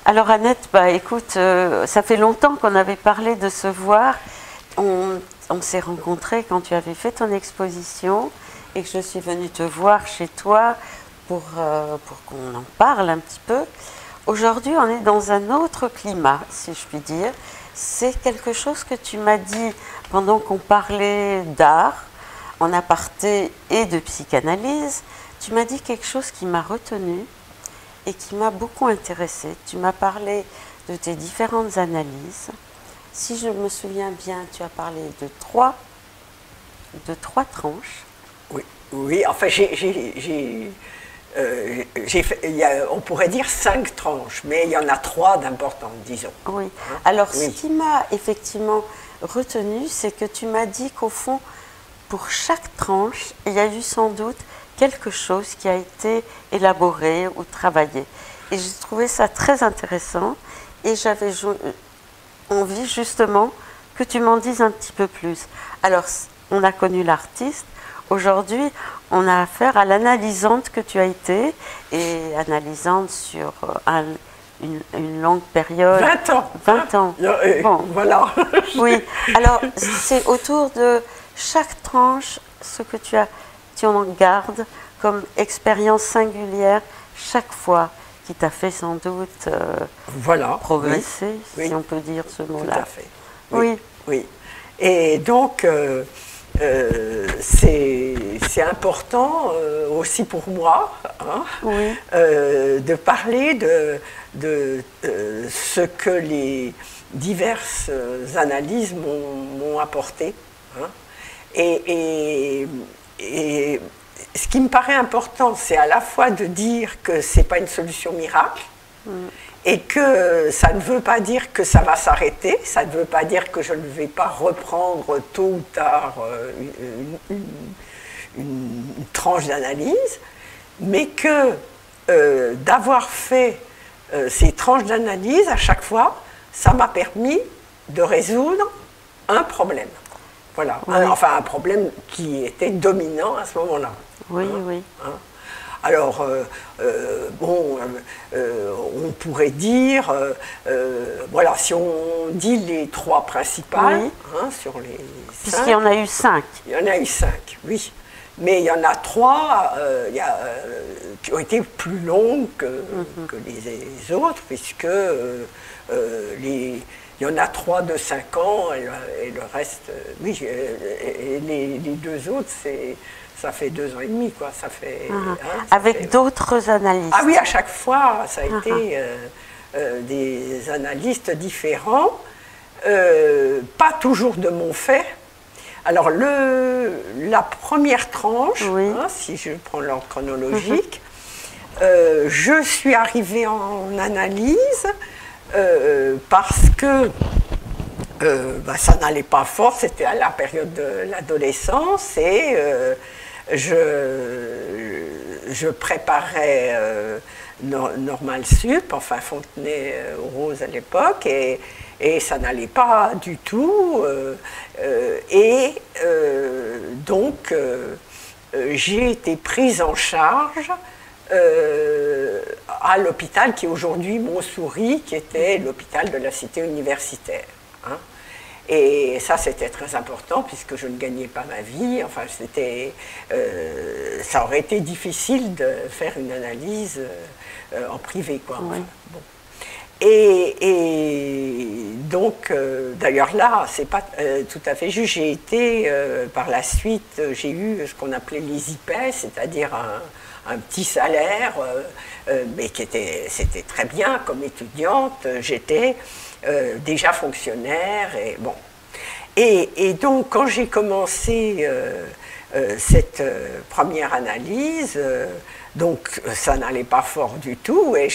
Alors Annette, bah, écoute, ça fait longtemps qu'on avait parlé de se voir. On s'est rencontrés quand tu avais fait ton exposition et que je suis venue te voir chez toi pour qu'on en parle un petit peu. Aujourd'hui, on est dans un autre climat, si je puis dire. C'est quelque chose que tu m'as dit pendant qu'on parlait d'art, en aparté et de psychanalyse. Tu m'as dit quelque chose qui m'a retenue et qui m'a beaucoup intéressée. Tu m'as parlé de tes différentes analyses. Si je me souviens bien, tu as parlé de trois tranches. Oui, oui, enfin, on pourrait dire 5 tranches, mais il y en a 3 d'importantes, disons. Oui. Alors, oui. Ce qui m'a effectivement retenu, c'est que tu m'as dit qu'au fond, pour chaque tranche, il y a eu sans doute quelque chose qui a été élaboré ou travaillé. Et j'ai trouvé ça très intéressant et j'avais envie justement que tu m'en dises un petit peu plus. Alors, on a connu l'artiste. Aujourd'hui, on a affaire à l'analysante que tu as été, et analysante sur une longue période. 20 ans. 20 ans. Bon. Voilà. Oui. Alors, c'est autour de chaque tranche, ce que tu en gardes comme expérience singulière chaque fois, qui t'a fait sans doute progresser, oui. si on peut dire ce mot-là. Tout à fait. Oui. Oui. Et donc, c'est important aussi pour moi oui. De parler de ce que les diverses analyses m'ont apporté. Et ce qui me paraît important, c'est à la fois de dire que ce n'est pas une solution miracle, et que ça ne veut pas dire que ça va s'arrêter, ça ne veut pas dire que je ne vais pas reprendre tôt ou tard une tranche d'analyse, mais que d'avoir fait ces tranches d'analyse à chaque fois, ça m'a permis de résoudre un problème. Voilà, oui. Enfin un problème qui était dominant à ce moment-là. Oui, oui. Alors, on pourrait dire, voilà, si on dit les 3 principales, oui. Sur les 5. Puisqu'il y en a eu 5. Il y en a eu 5, oui. Mais il y en a 3 qui ont été plus longues que les autres, puisque il y en a 3 de 5 ans, et le reste, oui, et les 2 autres, ça fait 2 ans et demi, quoi. Ça fait, avec d'autres analystes. Ah oui, à chaque fois, ça a été des analystes différents, pas toujours de mon fait. Alors, la première tranche, oui. Si je prends l'ordre chronologique, je suis arrivée en analyse parce que ça n'allait pas fort, c'était à la période de l'adolescence, et je préparais Normal Sup, enfin Fontenay-aux-Roses à l'époque, et ça n'allait pas du tout. Donc, j'ai été prise en charge à l'hôpital qui est aujourd'hui Montsouris, qui était l'hôpital de la cité universitaire. Et ça, c'était très important puisque je ne gagnais pas ma vie. Enfin, ça aurait été difficile de faire une analyse en privé, quoi. Oui. Enfin, bon. Et donc, d'ailleurs là, c'est pas tout à fait juste. J'ai été, par la suite, j'ai eu ce qu'on appelait les IPES, c'est-à-dire un petit salaire, mais c'était très bien comme étudiante. J'étais déjà fonctionnaire, et bon. Et donc, quand j'ai commencé cette première analyse, donc ça n'allait pas fort du tout, et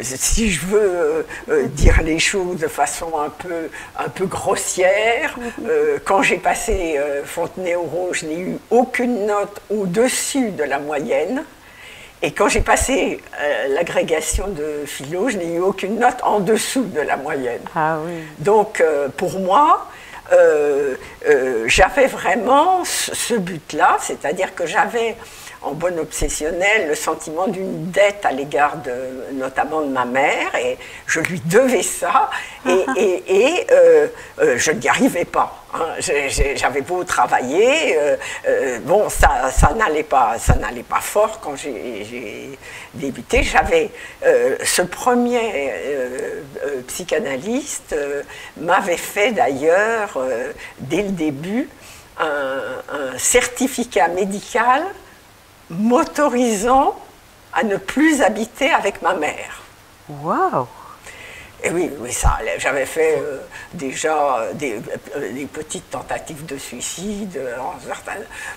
si je veux dire les choses de façon un peu grossière, quand j'ai passé Fontenay-aux-Roses, je n'ai eu aucune note au-dessus de la moyenne, et quand j'ai passé l'agrégation de philo, je n'ai eu aucune note en dessous de la moyenne. Ah oui. Donc pour moi, j'avais vraiment ce but-là, c'est-à-dire que j'avais en bonne obsessionnelle, le sentiment d'une dette à l'égard notamment de ma mère, et je lui devais ça, et je n'y arrivais pas. Hein. J'avais beau travailler, bon, ça n'allait pas fort quand j'ai débuté. J'avais ce premier psychanalyste m'avait fait d'ailleurs dès le début un certificat médical m'autorisant à ne plus habiter avec ma mère. Waouh! Et oui, ça allait. J'avais fait déjà des petites tentatives de suicide.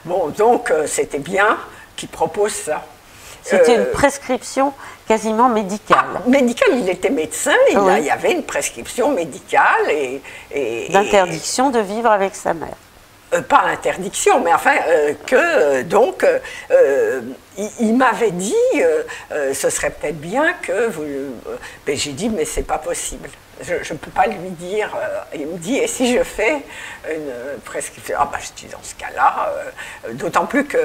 Bon, donc c'était bien qu'il propose ça. C'était une prescription quasiment médicale. Médicale, il était médecin, il y avait une prescription médicale d'interdiction de vivre avec sa mère. Pas interdiction, mais enfin, il m'avait dit, ce serait peut-être bien que vous... Mais j'ai dit, mais c'est pas possible. Je ne peux pas lui dire. Il me dit, et si je fais une prescription? Ah ben, je dis, dans ce cas-là, d'autant plus que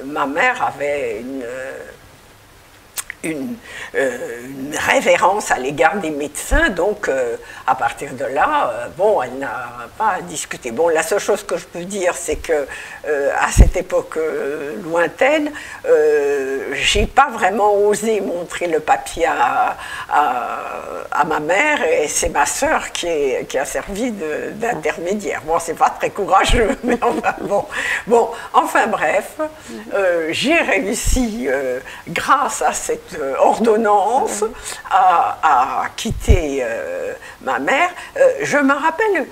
ma mère avait une révérence à l'égard des médecins, donc à partir de là, bon, elle n'a pas discuté. Bon, la seule chose que je peux dire, c'est que à cette époque lointaine, j'ai pas vraiment osé montrer le papier à ma mère, et c'est ma sœur qui a servi d'intermédiaire. Bon, c'est pas très courageux, mais enfin bon, enfin bref, j'ai réussi, grâce à cette ordonnance, à quitter ma mère. Je me rappelle,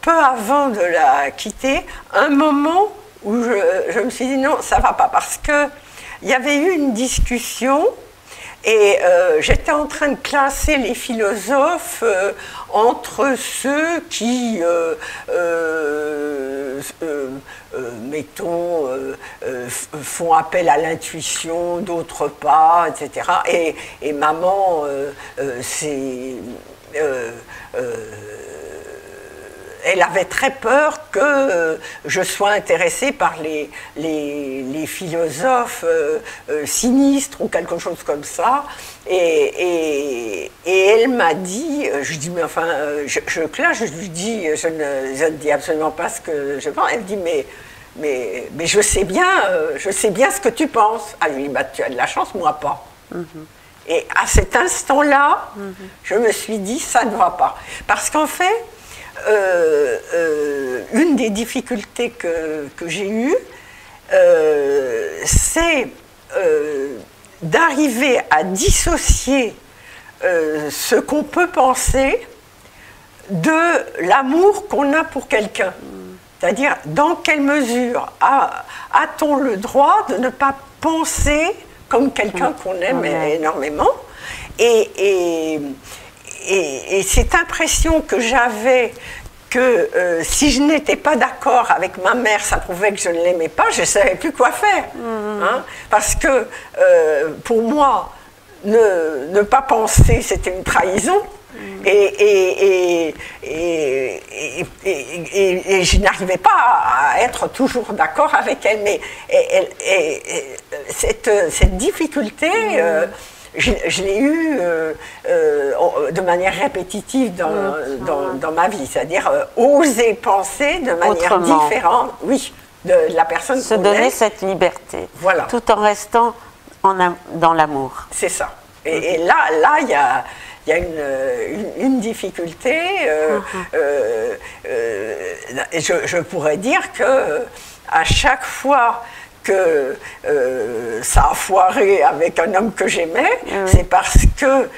peu avant de la quitter, un moment où je me suis dit non, ça va pas, parce que il y avait eu une discussion et j'étais en train de classer les philosophes entre ceux qui, mettons, font appel à l'intuition, d'autres pas, etc. Et maman, elle avait très peur que je sois intéressée par les philosophes sinistres ou quelque chose comme ça. Et elle m'a dit, je lui dis, mais enfin, je clash, je lui dis, je ne dis absolument pas ce que je pense. Elle dit, mais je sais bien ce que tu penses. Ah oui, bah, tu as de la chance, moi pas. Et à cet instant-là, je me suis dit, ça ne va pas. Parce qu'en fait, une des difficultés que j'ai eues, c'est d'arriver à dissocier ce qu'on peut penser de l'amour qu'on a pour quelqu'un. C'est-à-dire, dans quelle mesure a-t-on le droit de ne pas penser comme quelqu'un qu'on aime énormément, et cette impression que j'avais que si je n'étais pas d'accord avec ma mère, ça prouvait que je ne l'aimais pas, je ne savais plus quoi faire. Hein, parce que pour moi, ne pas penser, c'était une trahison. Et je n'arrivais pas à être toujours d'accord avec elle, mais cette difficulté, je l'ai eue de manière répétitive dans ma vie, c'est-à-dire oser penser de manière différente, oui, de la personne se donner cette liberté, voilà, tout en restant dans l'amour. C'est ça. Et là, il y a une difficulté. Je pourrais dire que à chaque fois que ça a foiré avec un homme que j'aimais, c'est parce que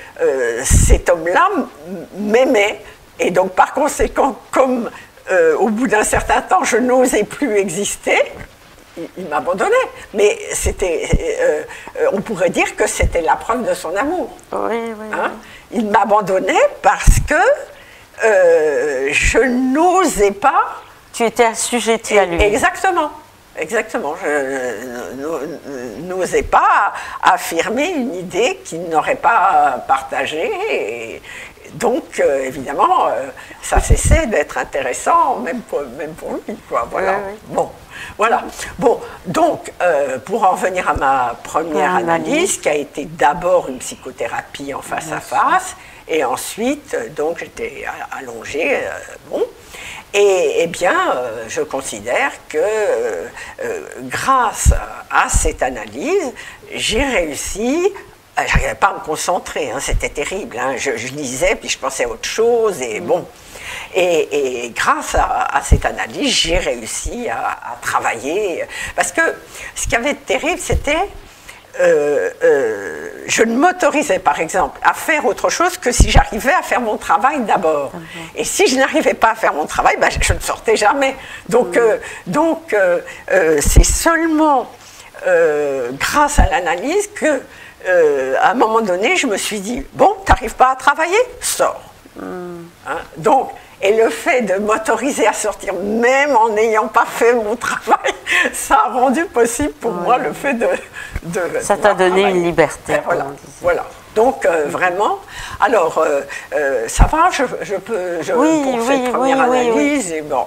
cet homme-là m'aimait. Et donc, par conséquent, comme au bout d'un certain temps, je n'osais plus exister, il m'abandonnait. Mais on pourrait dire que c'était la preuve de son amour. Hein? Il m'abandonnait parce que je n'osais pas. Tu étais assujettie à lui. Exactement. Exactement. Je n'osais pas affirmer une idée qu'il n'aurait pas partagée. Et donc, évidemment, ça cessait d'être intéressant, même pour lui, quoi. Voilà. Bon. Voilà. Bon, donc, pour en revenir à ma première analyse, qui a été d'abord une psychothérapie en face à face, et ensuite, donc, j'étais allongée, bon. Et bien, je considère que grâce à cette analyse, j'ai réussi. Je n'arrivais pas à me concentrer, hein, c'était terrible. Hein, je lisais, puis je pensais à autre chose, et bon. Et grâce à cette analyse, j'ai réussi à travailler. Parce que ce qui avait de terrible, c'était je ne m'autorisais, par exemple, à faire autre chose que si j'arrivais à faire mon travail d'abord. Et si je n'arrivais pas à faire mon travail, ben, je ne sortais jamais. Donc, c'est seulement grâce à l'analyse que, à un moment donné, je me suis dit, bon, tu n'arrives pas à travailler, sors. Hein? Donc, et le fait de m'autoriser à sortir, même en n'ayant pas fait mon travail, ça a rendu possible pour moi le fait de ça t'a donné une liberté. Voilà, voilà. Donc, vraiment, alors, ça va, je peux, pour cette première analyse, et bon.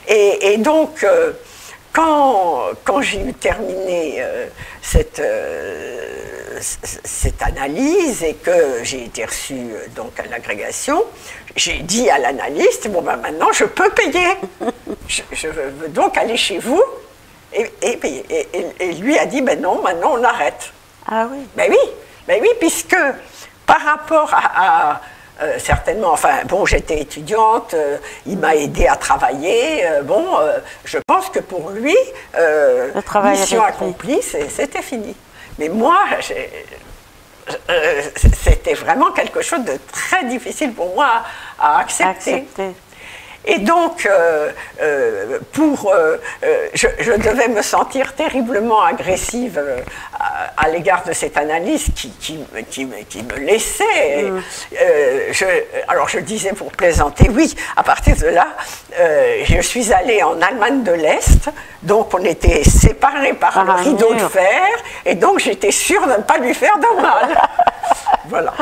Et donc, quand j'ai eu terminé cette analyse et que j'ai été reçue donc à l'agrégation, j'ai dit à l'analyste, bon ben maintenant je peux payer, je veux donc aller chez vous et payer. Et lui a dit, ben non, maintenant on arrête. Ah oui. Ben oui, puisque par rapport à certainement, enfin, bon, j'étais étudiante, il m'a aidé à travailler, je pense que pour lui, mission accomplie, c'était fini. Mais moi, c'était vraiment quelque chose de très difficile pour moi à accepter. Et donc, je devais me sentir terriblement agressive à l'égard de cette analyse qui me laissait. Alors je disais pour plaisanter, oui, à partir de là, je suis allée en Allemagne de l'Est, donc on était séparés par le rideau de fer, et donc j'étais sûre de ne pas lui faire de mal. Voilà.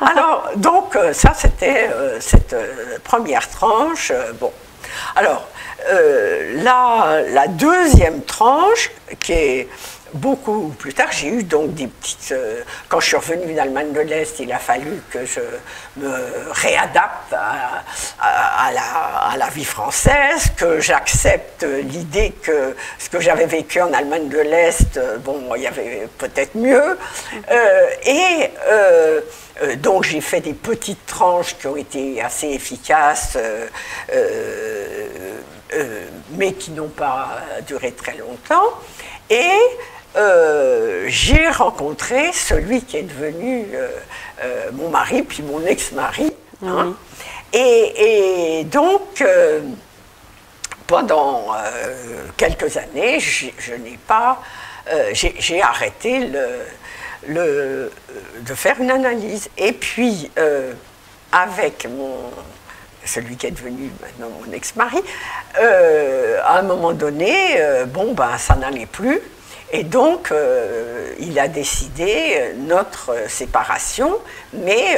Alors, donc, ça, c'était cette première tranche. Bon. Alors, la deuxième tranche, qui est beaucoup plus tard, j'ai eu donc des petites... quand je suis revenue d'Allemagne de l'Est, il a fallu que je me réadapte à la vie française, que j'accepte l'idée que ce que j'avais vécu en Allemagne de l'Est, bon, il y avait peut-être mieux. Donc j'ai fait des petites tranches qui ont été assez efficaces, mais qui n'ont pas duré très longtemps. Et j'ai rencontré celui qui est devenu mon mari, puis mon ex-mari. Hein. Et donc, pendant quelques années, je n'ai pas... j'ai arrêté de faire une analyse. Et puis, avec celui qui est devenu maintenant mon ex-mari, à un moment donné, ça n'allait plus. Et donc, il a décidé notre séparation, mais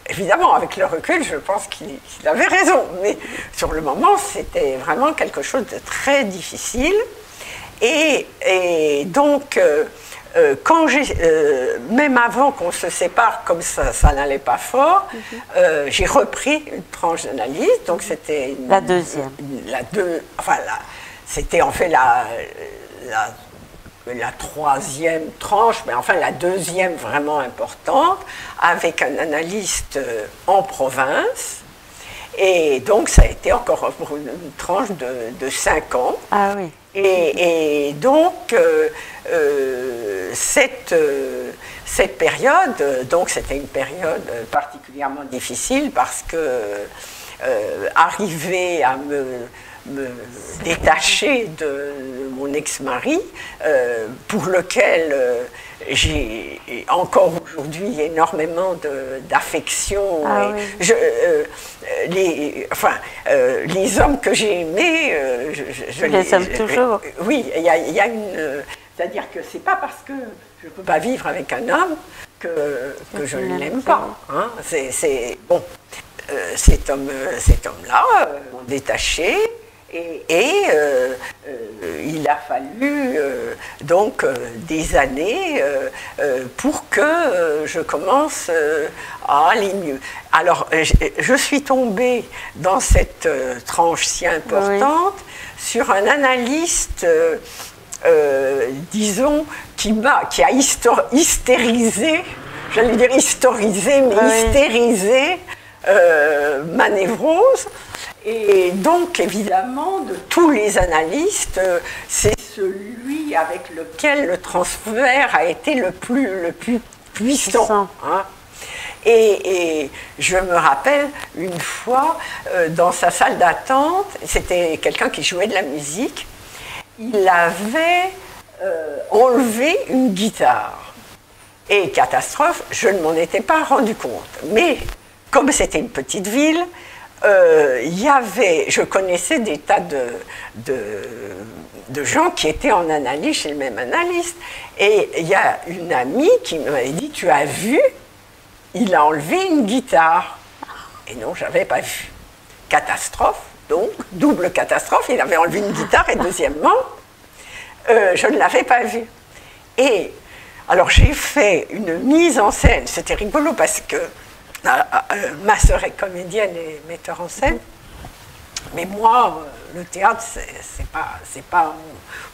évidemment, avec le recul, je pense qu'il avait raison. Mais sur le moment, c'était vraiment quelque chose de très difficile. Et donc, même avant qu'on se sépare, comme ça n'allait pas fort, j'ai repris une tranche d'analyse. Donc, c'était la deuxième. C'était en fait la troisième tranche, mais enfin la deuxième vraiment importante, avec un analyste en province. Et donc, ça a été encore une tranche de 5 ans. Ah oui. Et donc, cette période, donc c'était une période particulièrement difficile parce que arriver à me détacher de mon ex-mari, pour lequel j'ai encore aujourd'hui énormément d'affection. Ah oui. Les hommes que j'ai aimés, je les aime toujours. Oui, il y a une... C'est-à-dire que c'est pas parce que je ne peux pas vivre avec un homme que je ne l'aime pas. Hein. Bon. Cet homme-là, détaché, Il a fallu donc des années pour que je commence à aller mieux. Alors, je suis tombée dans cette tranche si importante sur un analyste, disons, qui a hystérisé, j'allais dire historisé, mais hystérisé ma névrose. Et donc, évidemment, de tous les analystes, c'est celui avec lequel le transfert a été le plus puissant. Hein. Et je me rappelle une fois, dans sa salle d'attente, c'était quelqu'un qui jouait de la musique, il avait enlevé une guitare. Et catastrophe, je ne m'en étais pas rendu compte. Mais comme c'était une petite ville, je connaissais des tas de gens qui étaient en analyse chez le même analyste. Et il y a une amie qui m'avait dit, tu as vu, il a enlevé une guitare. Et non, je n'avais pas vu. Catastrophe, donc, double catastrophe, il avait enlevé une guitare et deuxièmement, je ne l'avais pas vu. Et alors j'ai fait une mise en scène, c'était rigolo parce que ma sœur est comédienne et metteur en scène, mais moi, le théâtre, c'est pas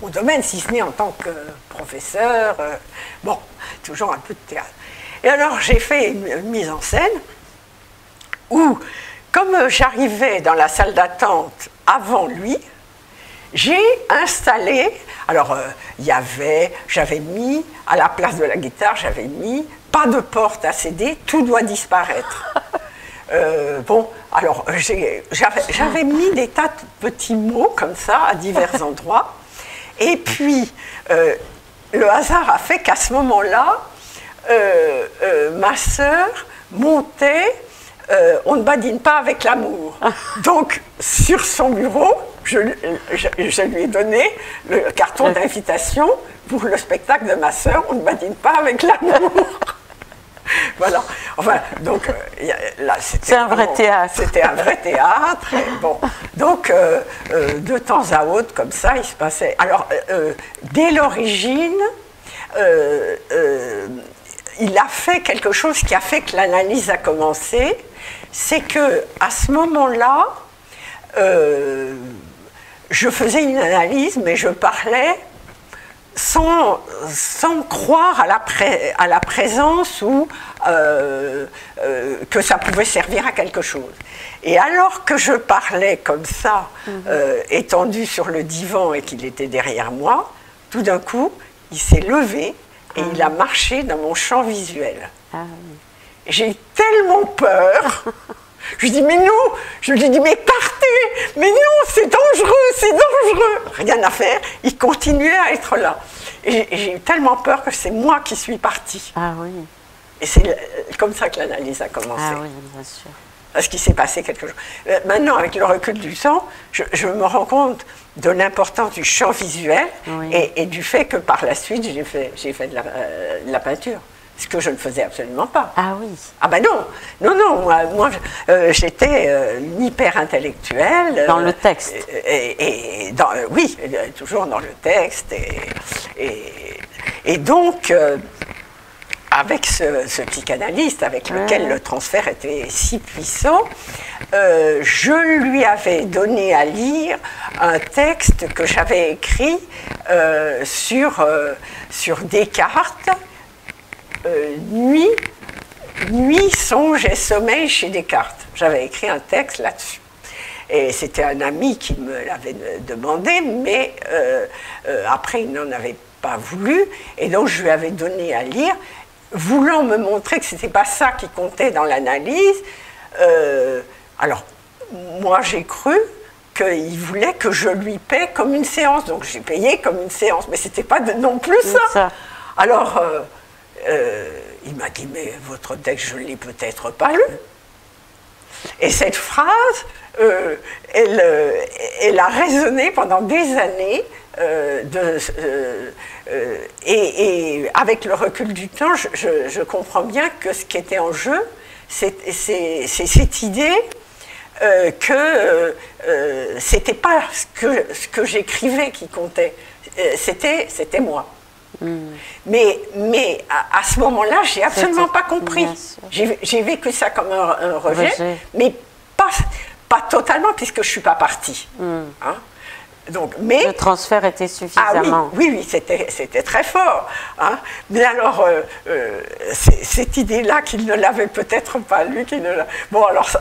mon domaine, si ce n'est en tant que professeur, bon, toujours un peu de théâtre. Et alors, j'ai fait une mise en scène où, comme j'arrivais dans la salle d'attente avant lui, j'ai installé, alors j'avais mis, à la place de la guitare, j'avais mis pas de porte à céder, tout doit disparaître. Bon, alors j'avais mis des tas de petits mots comme ça à divers endroits, et puis le hasard a fait qu'à ce moment-là, ma sœur montait On ne badine pas avec l'amour. Donc, sur son bureau, je lui ai donné le carton d'invitation pour le spectacle de ma sœur, On ne badine pas avec l'amour. Voilà. Enfin, donc, là, c'était un vrai théâtre. C'était un vrai théâtre. Et bon. Donc, de temps à autre, comme ça, il se passait. Alors, dès l'origine, il a fait quelque chose qui a fait que l'analyse a commencé. C'est que à ce moment-là, je faisais une analyse, mais je parlais sans croire à la présence ou que ça pouvait servir à quelque chose. Et alors que je parlais comme ça, étendu sur le divan et qu'il était derrière moi, tout d'un coup, il s'est levé et il a marché dans mon champ visuel. J'ai eu tellement peur. Je lui dis, mais non, je lui dis, mais partez, mais non, c'est dangereux, rien à faire. Il continuait à être là. Et j'ai eu tellement peur que c'est moi qui suis partie. Ah oui. Et c'est comme ça que l'analyse a commencé. Ah oui, bien sûr. Parce qu'il s'est passé quelque chose. Maintenant, avec le recul du temps, je me rends compte de l'importance du champ visuel et du fait que par la suite, j'ai fait de la peinture. Ce que je ne faisais absolument pas. Ah oui. Ah ben non, moi j'étais une hyper-intellectuelle. Dans le texte. Oui, toujours dans le texte. Et donc, avec ce psychanalyste avec lequel le transfert était si puissant, je lui avais donné à lire un texte que j'avais écrit sur Descartes, Nuit, songe et sommeil chez Descartes. J'avais écrit un texte là-dessus. Et c'était un ami qui me l'avait demandé, mais après il n'en avait pas voulu. Et donc je lui avais donné à lire, voulant me montrer que ce n'était pas ça qui comptait dans l'analyse. Alors, moi j'ai cru qu'il voulait que je lui paie comme une séance. Donc j'ai payé comme une séance, mais ce n'était pas non plus ça. Alors, il m'a dit, mais votre texte, je ne l'ai peut-être pas lu. Et cette phrase, elle a résonné pendant des années, et avec le recul du temps, je comprends bien que ce qui était en jeu, c'est cette idée que c'était pas ce que j'écrivais qui comptait, c'était moi. Mais à ce moment-là, j'ai absolument pas compris. J'ai vécu ça comme un rejet, mais pas totalement, puisque je suis pas partie. Hein. Donc, mais, le transfert était suffisamment. Ah oui, c'était très fort. Hein. Mais alors, cette idée-là qu'il ne l'avait peut-être pas, lui qui ne l'a... Bon, alors ça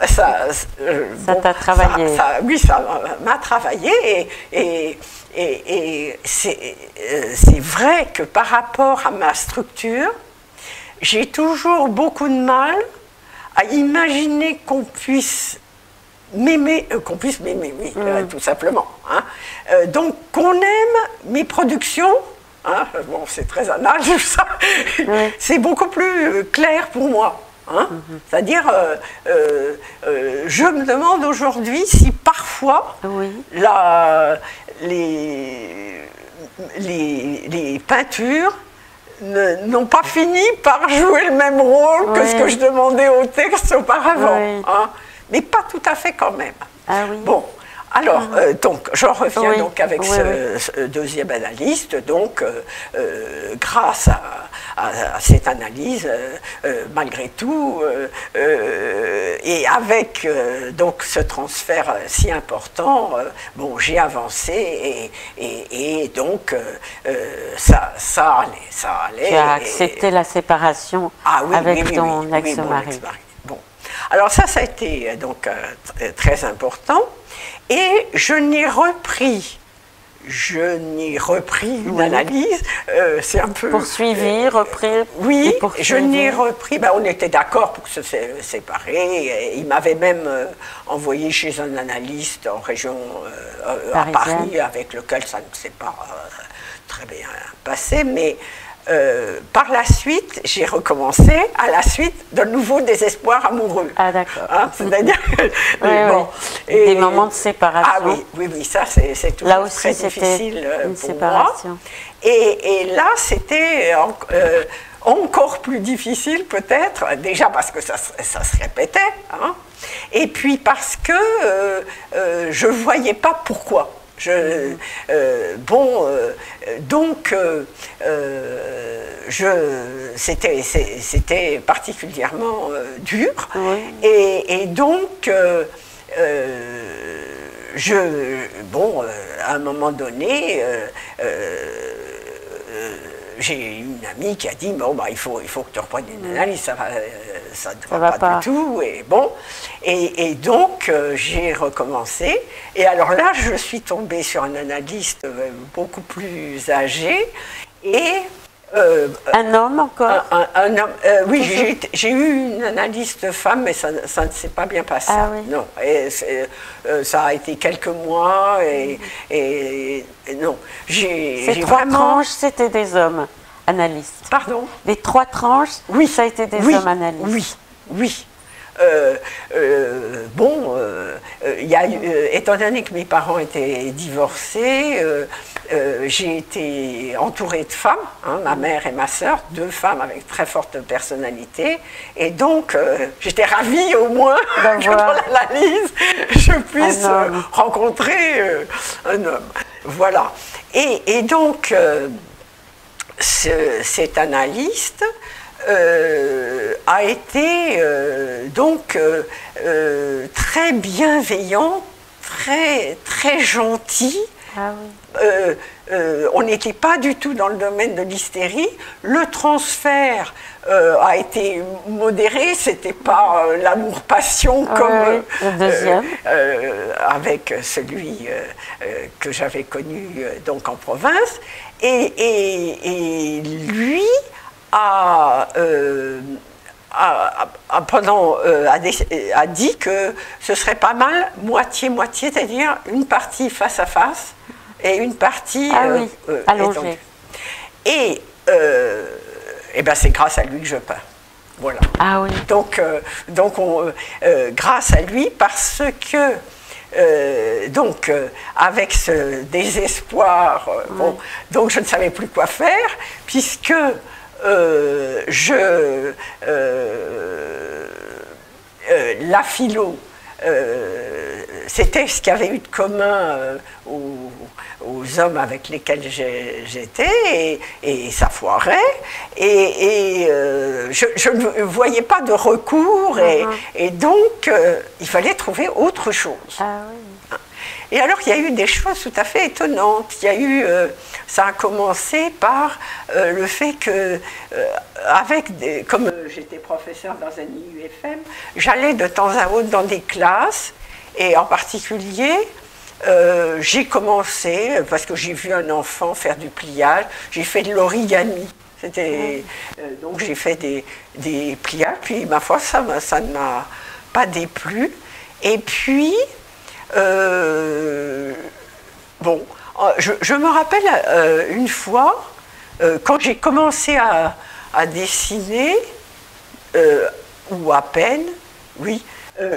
t'a travaillé. Oui, ça m'a travaillé et c'est vrai que par rapport à ma structure, j'ai toujours beaucoup de mal à imaginer qu'on puisse m'aimer, oui, tout simplement. Hein. Donc, qu'on aime mes productions, hein, bon, c'est très anal tout ça, c'est beaucoup plus clair pour moi. Hein. C'est-à-dire, je me demande aujourd'hui si parfois les peintures n'ont pas fini par jouer le même rôle que ce que je demandais au texte auparavant. Hein. Mais pas tout à fait quand même. Ah oui. Bon, alors, donc, j'en reviens donc avec ce deuxième analyste. Donc, grâce à cette analyse, malgré tout, et avec donc ce transfert si important, bon, j'ai avancé et donc ça allait. Tu as accepté la séparation avec ton ex-mari. Bon. Alors ça a été donc très important et je n'ai repris une analyse, c'est un peu... Poursuivi, repris. Oui, je n'ai repris, ben, on était d'accord pour se séparer, et il m'avait même envoyé chez un analyste en région à Paris, avec lequel ça ne s'est pas très bien passé, mais par la suite, j'ai recommencé à la suite d'un nouveau désespoir amoureux. Ah d'accord. Hein, c'est-à-dire bon, des moments de séparation. Ah oui, ça c'est toujours là aussi, très difficile une pour séparation. moi. Et là, c'était encore plus difficile peut-être, déjà parce que ça se répétait, hein, et puis parce que je ne voyais pas pourquoi. Donc, c'était particulièrement dur, et donc, à un moment donné, j'ai une amie qui a dit bon, bah, il faut que tu reprennes une analyse, ça ne va pas du tout, et bon, et donc j'ai recommencé, et alors là je suis tombée sur un analyste beaucoup plus âgé, et un homme encore. Un homme, oui, j'ai eu une analyste femme, mais ça ne s'est pas bien passé. Ah, oui. Non, et ça a été quelques mois, et non. Ces trois tranches, c'était des hommes analystes. Pardon? Les trois tranches, ça a été des hommes analystes. Oui. Étant donné que mes parents étaient divorcés, j'ai été entourée de femmes, hein, ma mère et ma sœur, deux femmes avec très forte personnalité, et donc j'étais ravie au moins que dans l'analyse je puisse rencontrer un homme. Voilà. Et donc cet analyste a été donc très bienveillant, très gentil. Ah oui. On n'était pas du tout dans le domaine de l'hystérie. Le transfert a été modéré, c'était pas l'amour-passion comme le deuxième. avec celui que j'avais connu donc en province. Et lui a dit que ce serait pas mal moitié-moitié, c'est-à-dire une partie face à face et une partie allongée. Et ben c'est grâce à lui que je peins. Voilà. Ah oui. Donc grâce à lui, parce que avec ce désespoir, donc je ne savais plus quoi faire, puisque la philo c'était ce qu'il y avait eu de commun aux hommes avec lesquels j'étais, et ça foirait, et je ne voyais pas de recours, et donc il fallait trouver autre chose. Ah, oui. Et alors, il y a eu des choses tout à fait étonnantes. Il y a eu, ça a commencé par le fait que, comme j'étais professeur dans un IUFM, j'allais de temps à autre dans des classes, et en particulier, j'ai commencé, parce que j'ai vu un enfant faire du pliage, j'ai fait de l'origami. Donc j'ai fait des pliages, puis ma foi, ça ne m'a pas déplu. Et puis, bon, je me rappelle une fois, quand j'ai commencé à dessiner, ou à peine, oui,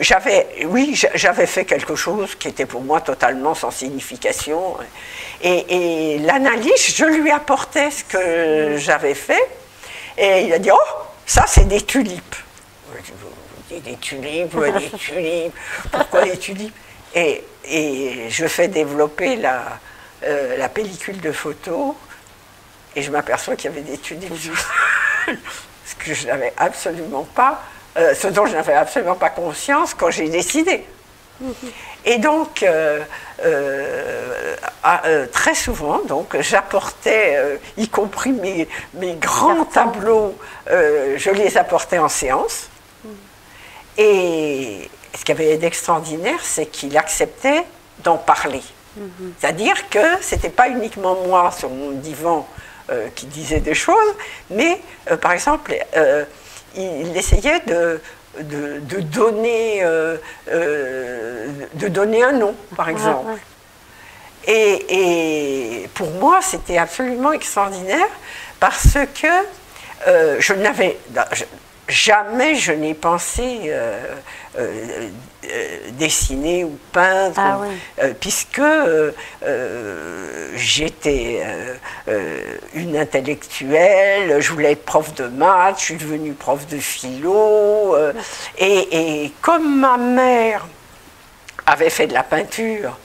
j'avais fait quelque chose qui était pour moi totalement sans signification. Et l'analyste, je lui apportais ce que j'avais fait, et il a dit « Oh, ça c'est des tulipes ». Des tulipes, des tulipes, pourquoi des tulipes? Et je fais développer la pellicule de photo, et je m'aperçois qu'il y avait des tulipes. Ce que je n'avais absolument pas, ce dont je n'avais absolument pas conscience quand j'ai décidé. Et donc, très souvent, j'apportais, y compris mes grands tableaux, je les apportais en séance. Et ce qu'il y avait d'extraordinaire, c'est qu'il acceptait d'en parler. C'est-à-dire que ce n'était pas uniquement moi sur mon divan qui disait des choses, mais par exemple, il essayait de donner un nom, par exemple. Et pour moi, c'était absolument extraordinaire parce que jamais je n'ai pensé dessiner ou peindre, puisque j'étais une intellectuelle, je voulais être prof de maths, je suis devenue prof de philo, et comme ma mère avait fait de la peinture,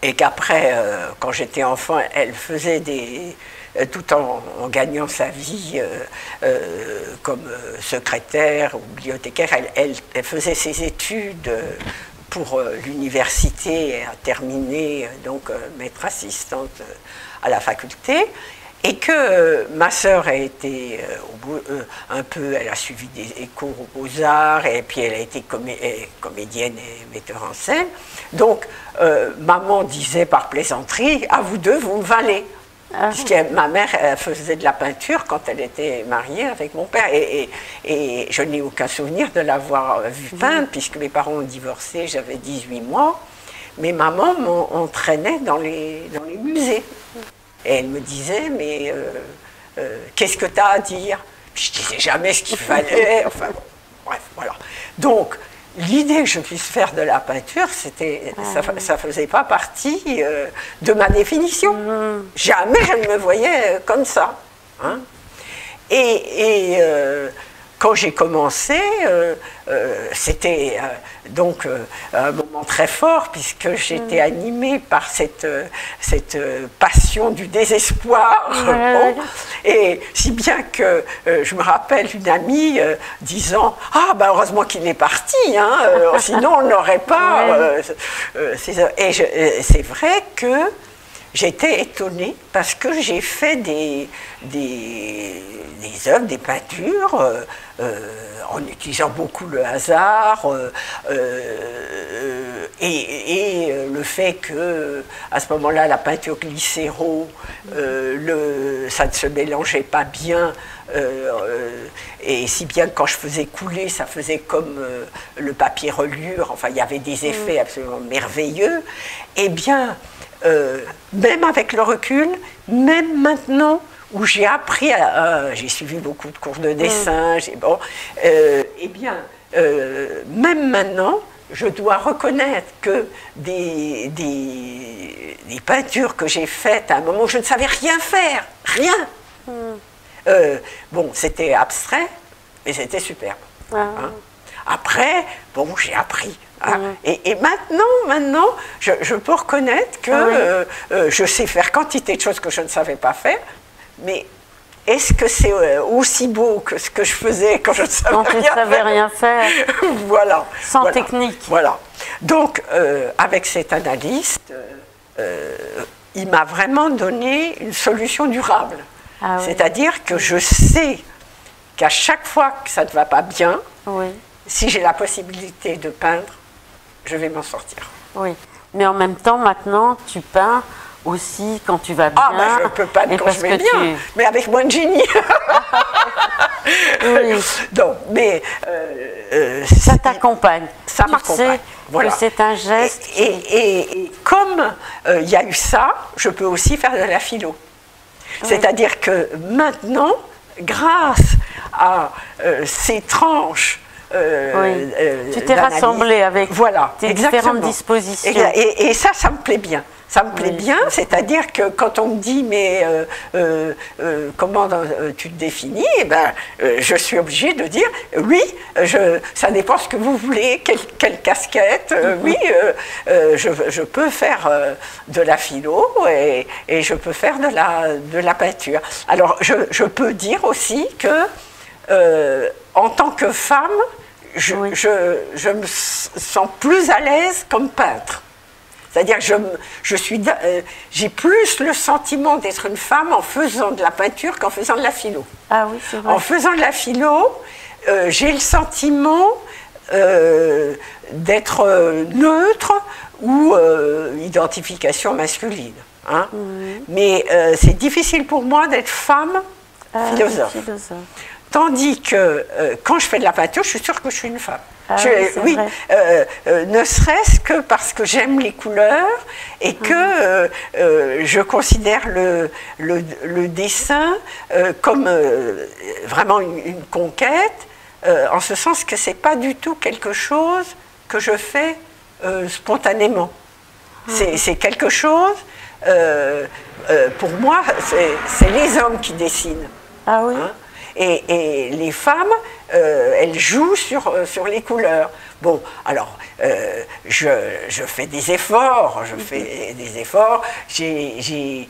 et qu'après, quand j'étais enfant, elle faisait tout en gagnant sa vie comme secrétaire ou bibliothécaire, elle faisait ses études pour l'université et a terminé donc maître assistante à la faculté, et que ma sœur a été un peu, elle a suivi des cours aux Beaux-Arts, et puis elle a été comédienne et metteur en scène. Donc maman disait par plaisanterie, à vous deux, vous me valez. Puisque ma mère faisait de la peinture quand elle était mariée avec mon père, et je n'ai aucun souvenir de l'avoir vu peindre, puisque mes parents ont divorcé, j'avais 18 mois, mais maman m'entraînait dans les musées. Et elle me disait, mais qu'est-ce que tu as à dire? Je disais jamais ce qu'il fallait, enfin, bref, voilà. Donc, l'idée que je puisse faire de la peinture, ça faisait pas partie de ma définition. Jamais je ne me voyais comme ça. Hein. Et quand j'ai commencé, c'était donc un moment très fort, puisque j'étais animée par cette passion du désespoir. Bon, et si bien que je me rappelle une amie disant « Ah, ben heureusement qu'il est parti, hein, sinon on n'aurait pas... Et c'est vrai que j'étais étonnée parce que j'ai fait des œuvres, des peintures, en utilisant beaucoup le hasard, et le fait que, à ce moment-là, la peinture glycéro, ça ne se mélangeait pas bien, et si bien que quand je faisais couler, ça faisait comme le papier relure, enfin il y avait des effets absolument merveilleux. Eh bien, même avec le recul, même maintenant où j'ai appris, j'ai suivi beaucoup de cours de dessin, eh bien, même maintenant, je dois reconnaître que des peintures que j'ai faites à un moment où je ne savais rien faire, rien. Bon, c'était abstrait, mais c'était superbe. Hein. Après, bon, j'ai appris. Hein. Et maintenant, je peux reconnaître que je sais faire quantité de choses que je ne savais pas faire, mais est-ce que c'est aussi beau que ce que je faisais quand je ne savais rien faire? Voilà. Sans technique. Voilà. Donc, avec cet analyste, il m'a vraiment donné une solution durable. Ah, oui. C'est-à-dire que je sais qu'à chaque fois que ça ne va pas bien, si j'ai la possibilité de peindre, je vais m'en sortir. Oui, mais en même temps, maintenant, tu peins aussi quand tu vas bien. Ah, ben je peux peindre quand je vais bien, mais avec moins de génie. Oui. Donc, mais ça t'accompagne. Ça m'accompagne. Voilà. C'est un geste. Et comme il y a eu ça, je peux aussi faire de la philo. C'est-à-dire que maintenant, grâce à ces tranches, tu t'es rassemblé avec tes différentes dispositions. Et ça me plaît bien. Ça me plaît bien, c'est-à-dire que quand on me dit mais comment tu te définis, eh ben, je suis obligée de dire oui, ça dépend ce que vous voulez, quelle casquette, oui, je peux faire de la philo et je peux faire de la peinture. Alors je peux dire aussi que en tant que femme, je me sens plus à l'aise comme peintre. C'est-à-dire que j'ai plus le sentiment d'être une femme en faisant de la peinture qu'en faisant de la philo. Ah oui, c'est vrai. En faisant de la philo, j'ai le sentiment d'être neutre ou identification masculine. Hein. Mais c'est difficile pour moi d'être femme philosophe. Tandis que quand je fais de la peinture, je suis sûre que je suis une femme. Oui, ne serait-ce que parce que j'aime les couleurs et que je considère le dessin comme vraiment une conquête, en ce sens que ce n'est pas du tout quelque chose que je fais spontanément. C'est quelque chose, pour moi, c'est les hommes qui dessinent. Ah oui. Hein? Et les femmes, elles jouent sur les couleurs. Bon, alors, je fais des efforts, J'ai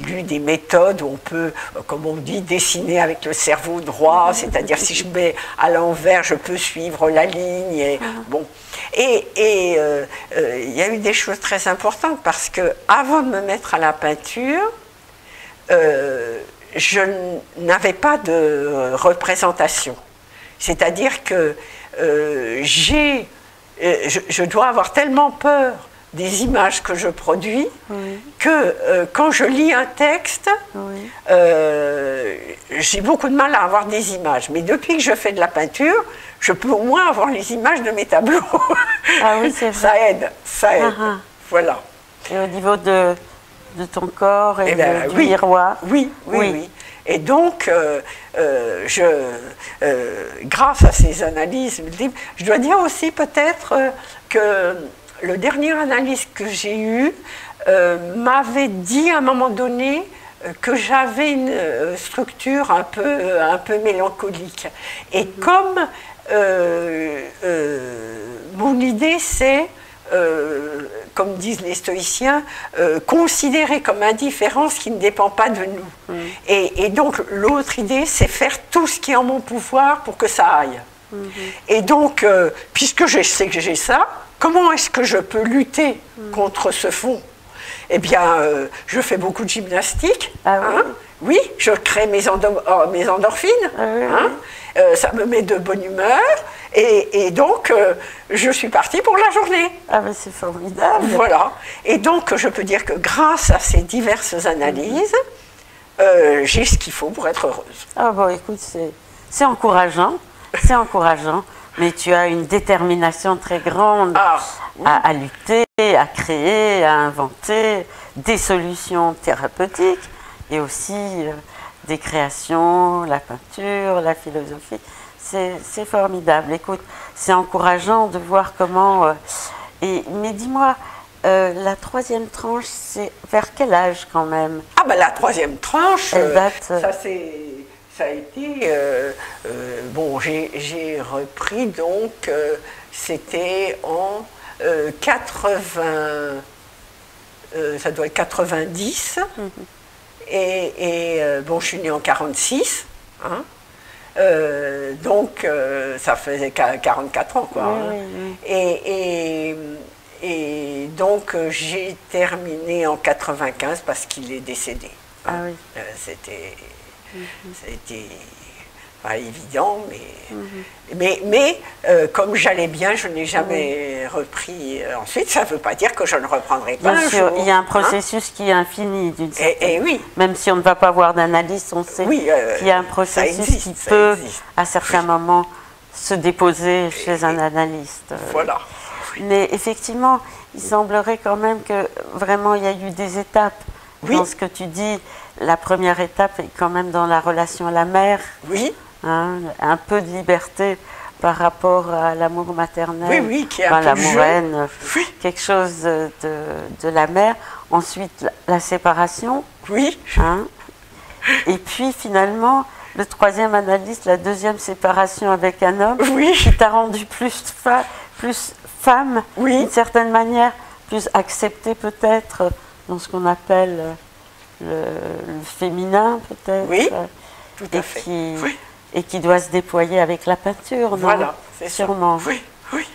lu des méthodes où on peut, comme on dit, dessiner avec le cerveau droit, c'est-à-dire si je mets à l'envers, je peux suivre la ligne. Et, bon. Et il y a eu des choses très importantes parce que avant de me mettre à la peinture, je n'avais pas de représentation. C'est-à-dire que je dois avoir tellement peur des images que je produis que quand je lis un texte, j'ai beaucoup de mal à avoir des images. Mais depuis que je fais de la peinture, je peux au moins avoir les images de mes tableaux. Ah oui, c'est vrai. Ça aide. Voilà. Et au niveau de ton corps et du miroir. Oui. Et donc, grâce à ces analyses multiples, je dois dire aussi peut-être que le dernier analyse que j'ai eu m'avait dit à un moment donné que j'avais une structure un peu mélancolique. Et comme mon idée c'est comme disent les stoïciens, considérer comme indifférent ce qui ne dépend pas de nous. Et donc, l'autre idée, c'est faire tout ce qui est en mon pouvoir pour que ça aille. Et donc, puisque je sais que j'ai ça, comment est-ce que je peux lutter contre ce fond? Eh bien, je fais beaucoup de gymnastique. Oui, je crée mes endorphines. Ça me met de bonne humeur. Et donc, je suis partie pour la journée. Ah ben c'est formidable. Voilà. Et donc, je peux dire que grâce à ces diverses analyses, j'ai ce qu'il faut pour être heureuse. Ah bon, écoute, c'est encourageant. C'est encourageant. Mais tu as une détermination très grande à lutter, à créer, à inventer des solutions thérapeutiques et aussi des créations, la peinture, la philosophie. C'est formidable. Écoute, c'est encourageant de voir comment... mais dis-moi, la troisième tranche, c'est vers quel âge quand même? Ah ben la troisième tranche, elle date... ça Ça a été... bon, j'ai repris donc, c'était en 80... ça doit être 90. Et bon, je suis née en 46. Hein, donc, ça faisait 44 ans, quoi. Oui, hein. oui, oui. Et donc, j'ai terminé en 95 parce qu'il est décédé. Hein. Ah oui. C'était pas évident, mais comme j'allais bien, je n'ai jamais repris ensuite. Ça ne veut pas dire que je ne reprendrai pas Bien un sûr, jour, il y a un hein. processus qui est infini d'une certaine. Et oui. Même si on ne va pas voir d'analyste, on sait Oui, qu'il y a un processus existe, qui ça peut, existe. à certains moments, se déposer chez un analyste. Voilà. Mais effectivement, il semblerait quand même que vraiment il y a eu des étapes. Oui. Dans ce que tu dis, la première étape est quand même dans la relation à la mère. Oui. Hein, un peu de liberté par rapport à l'amour maternel, Oui, qui est un peu l'amour jeu. haine, Oui. quelque chose de la mère. Ensuite, la séparation. Oui. Hein. Et puis finalement, le troisième analyste, la deuxième séparation avec un homme, Oui. qui t'a rendu plus femme, Oui. d'une certaine manière, plus acceptée peut-être dans ce qu'on appelle le féminin peut-être. Oui, tout à et fait. Qui, Oui. et qui doit se déployer avec la peinture, non? Voilà, c'est ça. Sûrement. Oui, oui.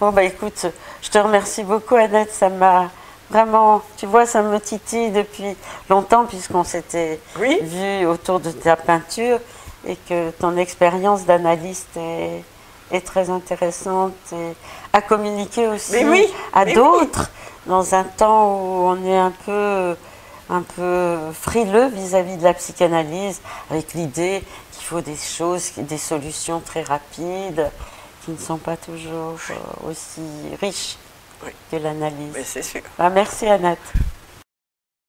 Bon, bah écoute, je te remercie beaucoup, Annette. Ça m'a vraiment, tu vois, ça me titille depuis longtemps, puisqu'on s'était Oui. vu autour de ta peinture, et que ton expérience d'analyste est très intéressante et à communiquer aussi Mais oui, à mais d'autres dans un temps où on est un peu frileux vis-à-vis de la psychanalyse, avec l'idée qu'il faut des choses, des solutions très rapides, qui ne sont pas toujours aussi riches Oui. que l'analyse. Mais c'est sûr. Merci Annette.